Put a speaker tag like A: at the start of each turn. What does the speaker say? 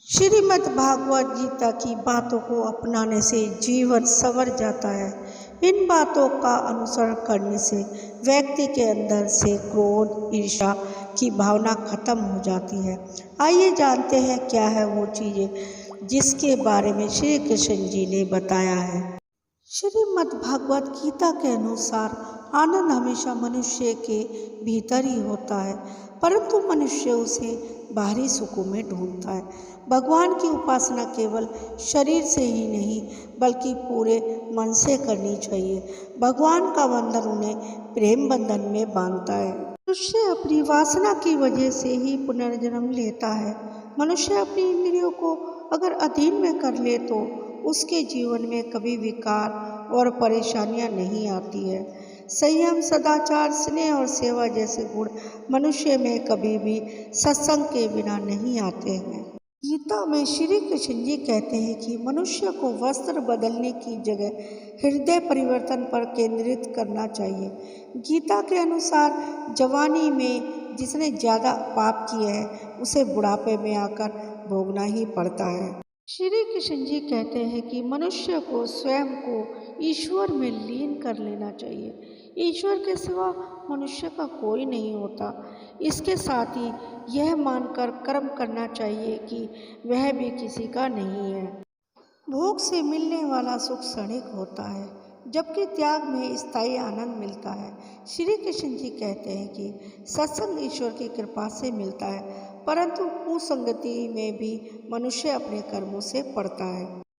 A: श्रीमद् भागवत गीता की बातों को अपनाने से जीवन संवर जाता है। इन बातों का अनुसरण करने से व्यक्ति के अंदर से क्रोध, ईर्ष्या की भावना खत्म हो जाती है। आइए जानते हैं क्या है वो चीज़ें जिसके बारे में श्री कृष्ण जी ने बताया है। श्रीमद् भागवत गीता के अनुसार आनंद हमेशा मनुष्य के भीतर ही होता है, परंतु मनुष्य उसे बाहरी सुखों में ढूंढता है। भगवान की उपासना केवल शरीर से ही नहीं बल्कि पूरे मन से करनी चाहिए। भगवान का बंधन उन्हें प्रेम बंधन में बांधता है। मनुष्य अपनी वासना की वजह से ही पुनर्जन्म लेता है। मनुष्य अपनी इंद्रियों को अगर अधीन में कर ले तो उसके जीवन में कभी विकार और परेशानियां नहीं आती है। संयम, सदाचार, स्नेह और सेवा जैसे गुण मनुष्य में कभी भी सत्संग के बिना नहीं आते हैं। गीता में श्री कृष्ण जी कहते हैं कि मनुष्य को वस्त्र बदलने की जगह हृदय परिवर्तन पर केंद्रित करना चाहिए। गीता के अनुसार जवानी में जिसने ज़्यादा पाप किए हैं उसे बुढ़ापे में आकर भोगना ही पड़ता है। श्री कृष्ण जी कहते हैं कि मनुष्य को स्वयं को ईश्वर में लीन कर लेना चाहिए। ईश्वर के सिवा मनुष्य का कोई नहीं होता। इसके साथ ही यह मानकर कर्म करना चाहिए कि वह भी किसी का नहीं है। भोग से मिलने वाला सुख क्षणिक होता है, जबकि त्याग में स्थायी आनंद मिलता है। श्री कृष्ण जी कहते हैं कि सत्संग ईश्वर की कृपा से मिलता है, परंतु कुसंगति में भी मनुष्य अपने कर्मों से पड़ता है।